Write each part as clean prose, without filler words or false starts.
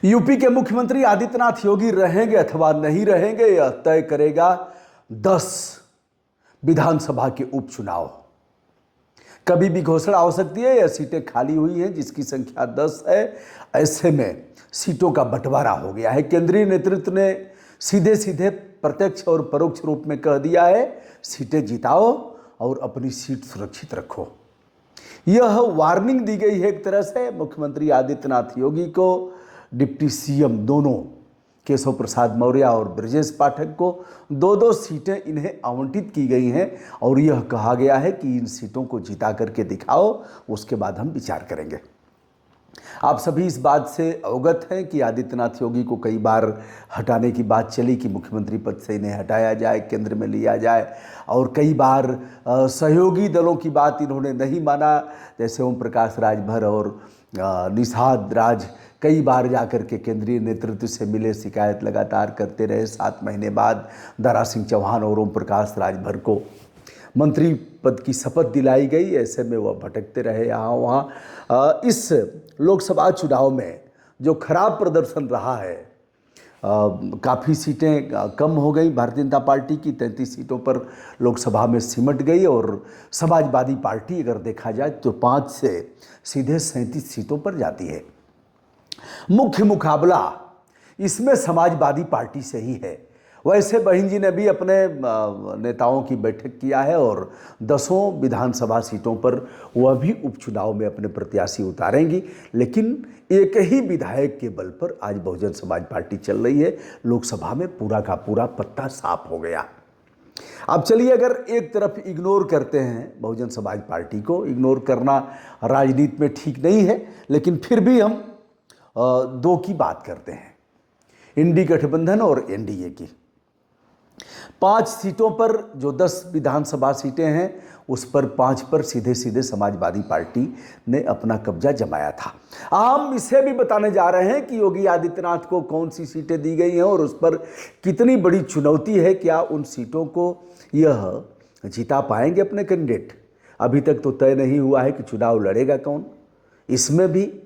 UP के मुख्यमंत्री आदित्यनाथ योगी रहेंगे अथवा नहीं रहेंगे, यह तय करेगा 10 विधानसभा के उपचुनाव। कभी भी घोषणा हो सकती है। यह सीटें खाली हुई हैं जिसकी संख्या 10 है। ऐसे में सीटों का बंटवारा हो गया है। केंद्रीय नेतृत्व ने सीधे सीधे प्रत्यक्ष और परोक्ष रूप में कह दिया है, सीटें जिताओ और अपनी सीट सुरक्षित रखो। यह वार्निंग दी गई है एक तरह से मुख्यमंत्री आदित्यनाथ योगी को, डिप्टी सीएम दोनों केशव प्रसाद मौर्य और ब्रजेश पाठक को 2-2 सीटें इन्हें आवंटित की गई हैं और यह कहा गया है कि इन सीटों को जिता करके दिखाओ, उसके बाद हम विचार करेंगे। आप सभी इस बात से अवगत हैं कि आदित्यनाथ योगी को कई बार हटाने की बात चली कि मुख्यमंत्री पद से इन्हें हटाया जाए, केंद्र में लिया जाए, और कई बार सहयोगी दलों की बात इन्होंने नहीं माना। जैसे ओम प्रकाश राजभर और निषाद राज कई बार जाकर के केंद्रीय नेतृत्व से मिले, शिकायत लगातार करते रहे। 7 महीने बाद दारा सिंह चौहान और ओम प्रकाश राजभर को मंत्री पद की शपथ दिलाई गई। ऐसे में वह भटकते रहे यहाँ वहाँ। इस लोकसभा चुनाव में जो खराब प्रदर्शन रहा है, काफ़ी सीटें कम हो गई। भारतीय जनता पार्टी की 33 सीटों पर लोकसभा में सिमट गई और समाजवादी पार्टी अगर देखा जाए तो 5 से सीधे 37 सीटों पर जाती है। मुख्य मुकाबला इसमें समाजवादी पार्टी से ही है। वैसे बहन जी ने भी अपने नेताओं की बैठक किया है और 10 विधानसभा सीटों पर वह भी उपचुनाव में अपने प्रत्याशी उतारेंगी, लेकिन एक ही विधायक के बल पर आज बहुजन समाज पार्टी चल रही है। लोकसभा में पूरा का पूरा पत्ता साफ हो गया। अब चलिए, अगर एक तरफ इग्नोर करते हैं बहुजन समाज पार्टी को, इग्नोर करना राजनीति में ठीक नहीं है, लेकिन फिर भी हम 2 की बात करते हैं, इंडी गठबंधन और एनडीए की। 5 सीटों पर जो 10 विधानसभा सीटें हैं उस पर 5 पर सीधे सीधे समाजवादी पार्टी ने अपना कब्जा जमाया था। हम इसे भी बताने जा रहे हैं कि योगी आदित्यनाथ को कौन सी सीटें दी गई हैं और उस पर कितनी बड़ी चुनौती है। क्या उन सीटों को यह जिता पाएंगे अपने कैंडिडेट? अभी तक तो तय नहीं हुआ है कि चुनाव लड़ेगा कौन। इसमें भी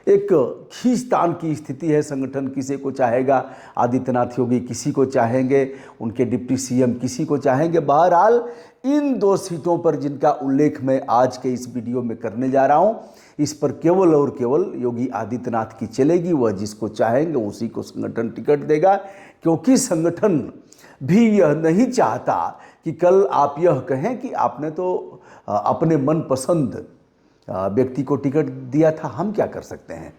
एक खींचतान की स्थिति है। संगठन किसी को चाहेगा, आदित्यनाथ योगी किसी को चाहेंगे, उनके डिप्टी सीएम किसी को चाहेंगे। बहरहाल इन 2 सीटों पर जिनका उल्लेख मैं आज के इस वीडियो में करने जा रहा हूं, इस पर केवल और केवल योगी आदित्यनाथ की चलेगी। वह जिसको चाहेंगे उसी को संगठन टिकट देगा, क्योंकि संगठन भी यह नहीं चाहता कि कल आप यह कहें कि आपने तो अपने मनपसंद व्यक्ति को टिकट दिया था, हम क्या कर सकते हैं।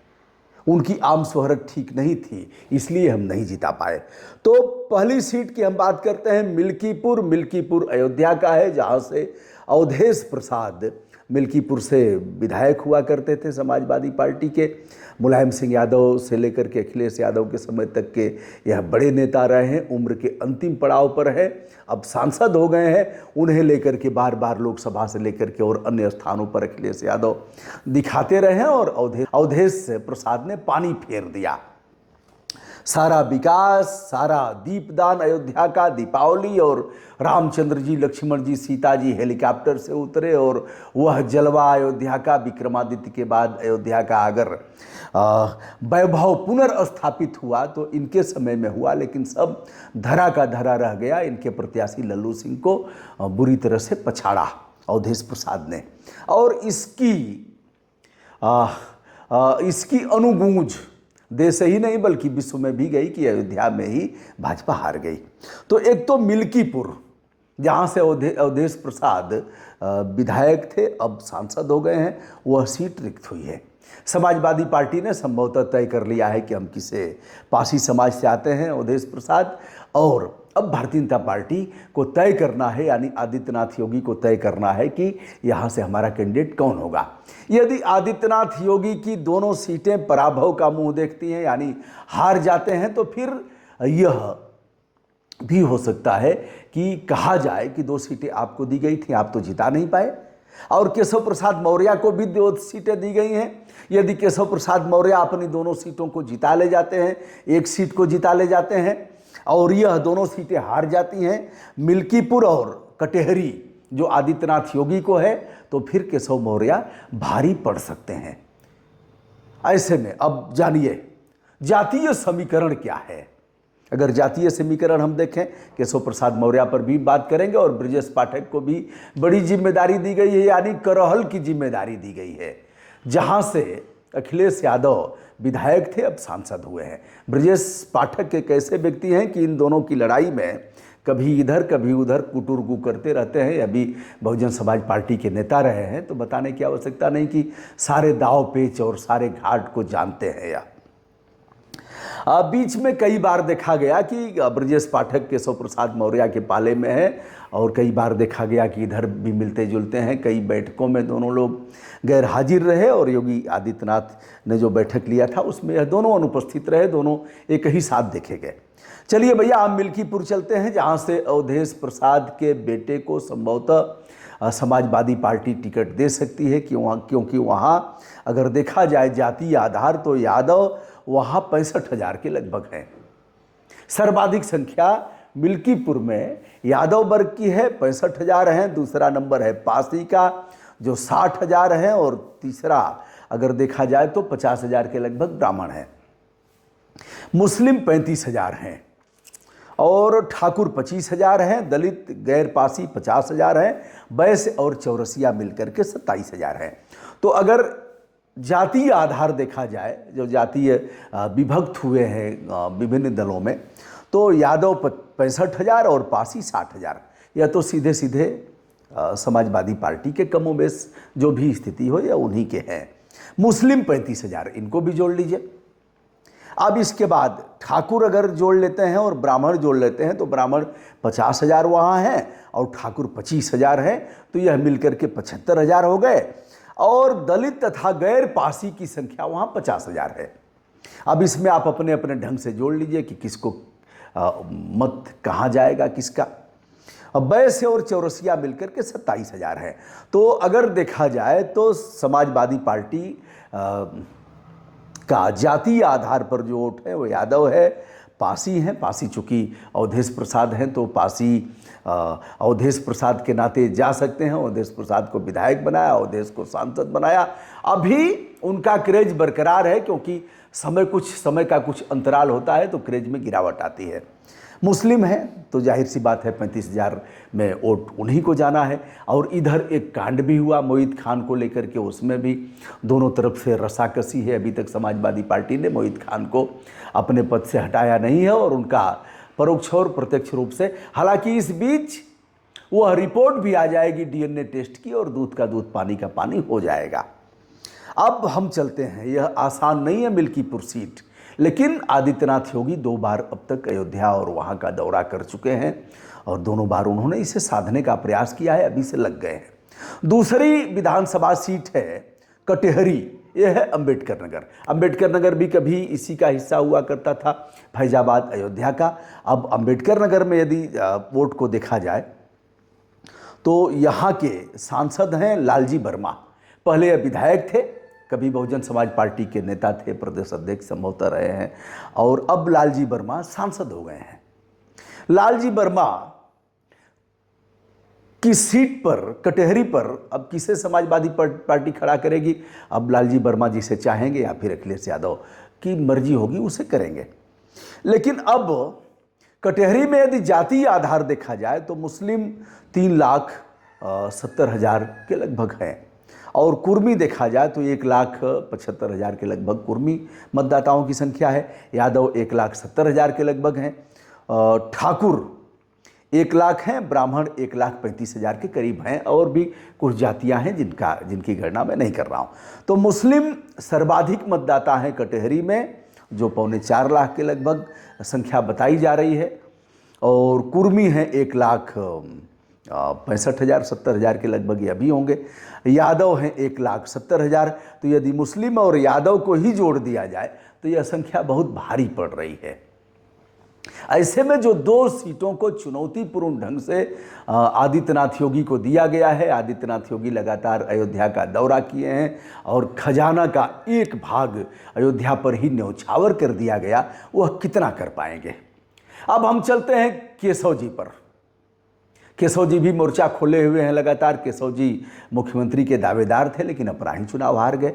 उनकी आम शोहरत ठीक नहीं थी, इसलिए हम नहीं जिता पाए। तो पहली सीट की हम बात करते हैं मिल्कीपुर। मिल्कीपुर अयोध्या का है, जहां से अवधेश प्रसाद मिल्कीपुर से विधायक हुआ करते थे समाजवादी पार्टी के। मुलायम सिंह यादव से लेकर के अखिलेश यादव के समय तक के यह बड़े नेता रहे हैं। उम्र के अंतिम पड़ाव पर है, अब सांसद हो गए हैं। उन्हें लेकर के बार बार लोकसभा से लेकर के और अन्य स्थानों पर अखिलेश यादव दिखाते रहे हैं और अवधेश प्रसाद ने पानी फेर दिया। सारा विकास, सारा दीपदान अयोध्या का, दीपावली और रामचंद्र जी, लक्ष्मण जी, सीता जी हेलीकॉप्टर से उतरे और वह जलवा अयोध्या का, विक्रमादित्य के बाद अयोध्या का अगर वैभव पुनर्स्थापित हुआ तो इनके समय में हुआ, लेकिन सब धरा का धरा रह गया। इनके प्रत्याशी लल्लू सिंह को बुरी तरह से पछाड़ा अवधेश प्रसाद ने और इसकी अनुगूंज देश ही नहीं बल्कि विश्व में भी गई कि अयोध्या में ही भाजपा हार गई। तो एक तो मिल्कीपुर, जहाँ से अवधेश प्रसाद विधायक थे, अब सांसद हो गए हैं, वह सीट रिक्त हुई है। समाजवादी पार्टी ने संभवतः तय कर लिया है कि हम किसे, पासी समाज से आते हैं अवधेश प्रसाद, और अब भारतीय जनता पार्टी को तय करना है, यानी आदित्यनाथ योगी को तय करना है कि यहाँ से हमारा कैंडिडेट कौन होगा। यदि आदित्यनाथ योगी की दोनों सीटें पराभव का मुंह देखती हैं, यानी हार जाते हैं, तो फिर यह भी हो सकता है कि कहा जाए कि 2 सीटें आपको दी गई थी, आप तो जिता नहीं पाए। और केशव प्रसाद मौर्य को भी 2 सीटें दी गई हैं। यदि केशव प्रसाद मौर्य अपनी दोनों सीटों को जिता ले जाते हैं, 1 सीट को जिता ले जाते हैं और यह दोनों सीटें हार जाती हैं, मिल्कीपुर और कटेहरी जो आदित्यनाथ योगी को है, तो फिर केशव मौर्य भारी पड़ सकते हैं। ऐसे में अब जानिए जातीय समीकरण क्या है। अगर जातीय समीकरण हम देखें, केशव प्रसाद मौर्य पर भी बात करेंगे और ब्रजेश पाठक को भी बड़ी जिम्मेदारी दी गई है, यानी करहल की जिम्मेदारी दी गई है, जहां से अखिलेश यादव विधायक थे अब सांसद हुए हैं। ब्रजेश पाठक एक ऐसे व्यक्ति हैं कि इन दोनों की लड़ाई में कभी इधर कभी उधर कुटुरगु करते रहते हैं। अभी बहुजन समाज पार्टी के नेता रहे हैं, तो बताने की आवश्यकता नहीं कि सारे दाव पेच और सारे घाट को जानते हैं। या बीच में कई बार देखा गया कि ब्रजेश पाठक केशव प्रसाद मौर्य के पाले में है, और कई बार देखा गया कि इधर भी मिलते जुलते हैं। कई बैठकों में दोनों लोग गैर हाजिर रहे और योगी आदित्यनाथ ने जो बैठक लिया था उसमें यह दोनों अनुपस्थित रहे, दोनों एक ही साथ देखे गए। चलिए भैया, आप मिल्कीपुर चलते हैं, जहां से अवधेश प्रसाद के बेटे को संभवतः समाजवादी पार्टी टिकट दे सकती है, क्योंकि वहाँ अगर देखा जाए जातीय आधार तो यादव वहाँ 65,000 के लगभग हैं। सर्वाधिक संख्या मिल्कीपुर में यादव वर्ग की है, 65,000 हैं। दूसरा नंबर है पासी का जो 60,000 हैं, और तीसरा अगर देखा जाए तो 50,000 के लगभग ब्राह्मण हैं। मुस्लिम 35,000 हैं और ठाकुर 25,000 हैं। दलित गैर पासी 50,000 हैं। वैश्य और चौरसिया मिलकर के 27,000 हैं। तो अगर जातीय आधार देखा जाए, जो जातीय विभक्त हुए हैं विभिन्न दलों में, तो यादव 65,000 और पासी 60,000। यह तो सीधे सीधे समाजवादी पार्टी के कमोबेश जो भी स्थिति हो या उन्हीं के हैं। मुस्लिम 35,000, इनको भी जोड़ लीजिए। अब इसके बाद ठाकुर अगर जोड़ लेते हैं और ब्राह्मण जोड़ लेते हैं तो ब्राह्मण 50,000 वहाँ हैं और ठाकुर 25,000 हैं, तो यह मिलकर के 75,000 हो गए। और दलित तथा गैर पासी की संख्या वहाँ 50,000 है। अब इसमें आप अपने अपने ढंग से जोड़ लीजिए कि किसको मत कहाँ जाएगा किसका। अब वैश्य और चौरसिया मिलकर के 27,000 है। तो अगर देखा जाए तो समाजवादी पार्टी का जातीय आधार पर जो वोट है वो यादव है, पासी हैं। पासी चूँकि अवधेश प्रसाद हैं तो पासी अवधेश प्रसाद के नाते जा सकते हैं। अवधेश प्रसाद को विधायक बनाया, अवधेश को सांसद बनाया। अभी उनका क्रेज बरकरार है, क्योंकि समय का कुछ अंतराल होता है तो क्रेज में गिरावट आती है। मुस्लिम हैं तो जाहिर सी बात है 35,000 में वोट उन्हीं को जाना है। और इधर एक कांड भी हुआ मोहित खान को लेकर के, उसमें भी दोनों तरफ से रसाकसी है। अभी तक समाजवादी पार्टी ने मोहित खान को अपने पद से हटाया नहीं है, और उनका परोक्ष और प्रत्यक्ष रूप से, हालांकि इस बीच वह रिपोर्ट भी आ जाएगी डीएनए टेस्ट की, और दूध का दूध पानी का पानी हो जाएगा। अब हम चलते हैं, यह आसान नहीं है मिल्कीपुर सीट, लेकिन आदित्यनाथ योगी 2 बार अब तक अयोध्या और वहाँ का दौरा कर चुके हैं, और दोनों बार उन्होंने इसे साधने का प्रयास किया है, अभी से लग गए हैं। दूसरी विधानसभा सीट है कटेहरी, यह है अंबेडकर नगर। अंबेडकर नगर भी कभी इसी का हिस्सा हुआ करता था, फैजाबाद अयोध्या का। अब अंबेडकर नगर में यदि वोट को देखा जाए तो यहाँ के सांसद हैं लालजी वर्मा। पहले विधायक थे, कभी बहुजन समाज पार्टी के नेता थे, प्रदेश अध्यक्ष संभवतः रहे हैं, और अब लालजी वर्मा सांसद हो गए हैं। लालजी वर्मा की सीट पर, कटेहरी पर, अब किसे समाजवादी पार्टी खड़ा करेगी? अब लालजी वर्मा जी से चाहेंगे या फिर अखिलेश यादव की मर्जी होगी उसे करेंगे। लेकिन अब कटेहरी में यदि जातीय आधार देखा जाए तो मुस्लिम 3,70,000 के लगभग हैं, और कुर्मी देखा जाए तो 1,75,000 के लगभग कुर्मी मतदाताओं की संख्या है। यादव 1,70,000 के लगभग हैं। ठाकुर 1,00,000 हैं, ब्राह्मण 1,35,000 के करीब हैं, और भी कुछ जातियां हैं जिनकी गणना मैं नहीं कर रहा हूं। तो मुस्लिम सर्वाधिक मतदाता हैं कटेहरी में, जो 4.25 के लगभग संख्या बताई जा रही है, और कुर्मी हैं 1,65,000 70,000 के लगभग ये अभी होंगे। यादव हैं 1,70,000। तो यदि मुस्लिम और यादव को ही जोड़ दिया जाए तो यह संख्या बहुत भारी पड़ रही है। ऐसे में जो 2 सीटों को चुनौतीपूर्ण ढंग से आदित्यनाथ योगी को दिया गया है, आदित्यनाथ योगी लगातार अयोध्या का दौरा किए हैं, और खजाना का एक भाग अयोध्या पर ही न्यौछावर कर दिया गया, वह कितना कर पाएंगे। अब हम चलते हैं केशव जी पर। केशव जी भी मोर्चा खोले हुए हैं लगातार। केशव जी मुख्यमंत्री के दावेदार थे, लेकिन अपराही चुनाव हार गए।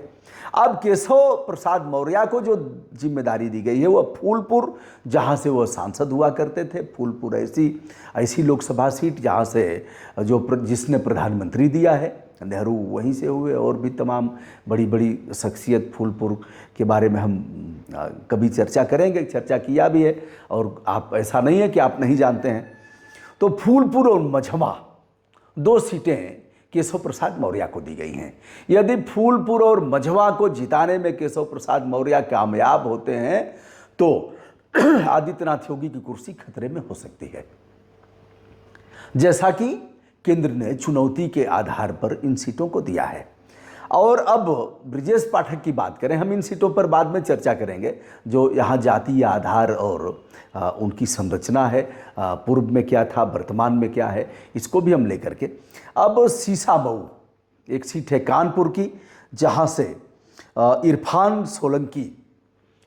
अब केशव प्रसाद मौर्य को जो जिम्मेदारी दी गई है वह फूलपुर, जहां से वह सांसद हुआ करते थे, फूलपुर ऐसी लोकसभा सीट जहां से जिसने प्रधानमंत्री दिया है, नेहरू वहीं से हुए, और भी तमाम बड़ी बड़ी शख्सियत फूलपुर के बारे में हम कभी चर्चा करेंगे, चर्चा किया भी है, और आप ऐसा नहीं है कि आप नहीं जानते हैं। तो फूलपुर और मझवा 2 सीटें केशव प्रसाद मौर्य को दी गई हैं। यदि फूलपुर और मझवा को जिताने में केशव प्रसाद मौर्य कामयाब होते हैं तो आदित्यनाथ योगी की कुर्सी खतरे में हो सकती है, जैसा कि केंद्र ने चुनौती के आधार पर इन सीटों को दिया है। और अब ब्रजेश पाठक की बात करें, हम इन सीटों पर बाद में चर्चा करेंगे, जो यहाँ जातीय आधार और उनकी संरचना है, पूर्व में क्या था, वर्तमान में क्या है, इसको भी हम लेकर के। अब सीसामऊ एक सीट है कानपुर की, जहाँ से इरफान सोलंकी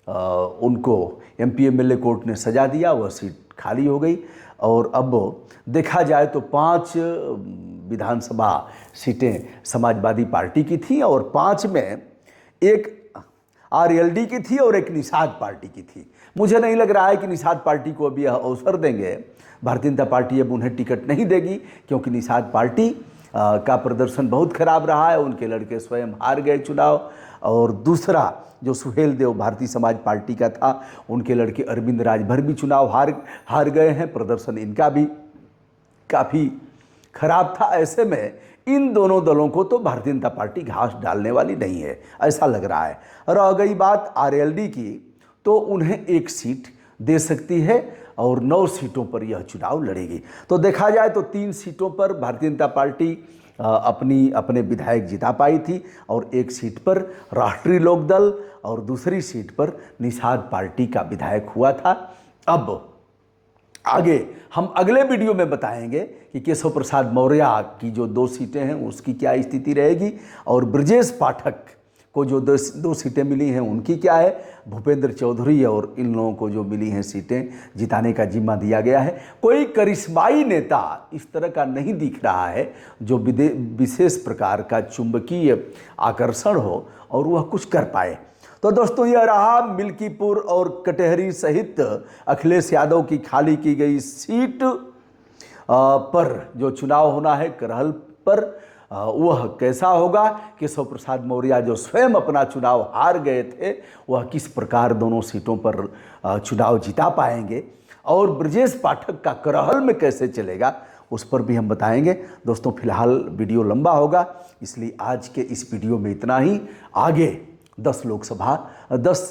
उनको एमपी एमएलए कोर्ट ने सजा दिया, वह सीट खाली हो गई। और अब देखा जाए तो 5 विधानसभा सीटें समाजवादी पार्टी की थी, और 5 में एक आरएलडी की थी और एक निषाद पार्टी की थी। मुझे नहीं लग रहा है कि निषाद पार्टी को अभी यह अवसर देंगे, भारतीय जनता पार्टी अब उन्हें टिकट नहीं देगी, क्योंकि निषाद पार्टी का प्रदर्शन बहुत खराब रहा है, उनके लड़के स्वयं हार गए चुनाव। और दूसरा जो सुहेल देव भारतीय समाज पार्टी का था, उनके लड़के अरविंद राजभर भी चुनाव हार गए हैं, प्रदर्शन इनका भी काफ़ी खराब था। ऐसे में इन दोनों दलों को तो भारतीय जनता पार्टी घास डालने वाली नहीं है, ऐसा लग रहा है। रह गई बात आरएलडी की, तो उन्हें 1 सीट दे सकती है और 9 सीटों पर यह चुनाव लड़ेगी। तो देखा जाए तो 3 सीटों पर भारतीय जनता पार्टी अपने विधायक जिता पाई थी, और 1 सीट पर राष्ट्रीय लोकदल और दूसरी सीट पर निषाद पार्टी का विधायक हुआ था। अब आगे हम अगले वीडियो में बताएंगे कि केशव प्रसाद मौर्य की जो 2 सीटें हैं उसकी क्या स्थिति रहेगी, और ब्रजेश पाठक को जो 2 सीटें मिली हैं उनकी क्या है, भूपेंद्र चौधरी और इन लोगों को जो मिली हैं सीटें जिताने का जिम्मा दिया गया है। कोई करिश्माई नेता इस तरह का नहीं दिख रहा है जो विशेष प्रकार का चुंबकीय आकर्षण हो और वह कुछ कर पाए। तो दोस्तों, यह रहा मिल्कीपुर और कटहरी सहित अखिलेश यादव की खाली की गई सीट पर जो चुनाव होना है करहल पर, वह कैसा होगा। केशव प्रसाद मौर्य जो स्वयं अपना चुनाव हार गए थे, वह किस प्रकार दोनों सीटों पर चुनाव जिता पाएंगे, और ब्रजेश पाठक का करहल में कैसे चलेगा, उस पर भी हम बताएंगे। दोस्तों, फिलहाल वीडियो लंबा होगा, इसलिए आज के इस वीडियो में इतना ही। आगे 10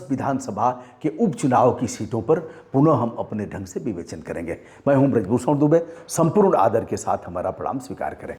विधानसभा के उपचुनाव की सीटों पर पुनः हम अपने ढंग से विवेचन करेंगे। मैं हूं ब्रजभूषण दुबे, संपूर्ण आदर के साथ हमारा प्रणाम स्वीकार करें।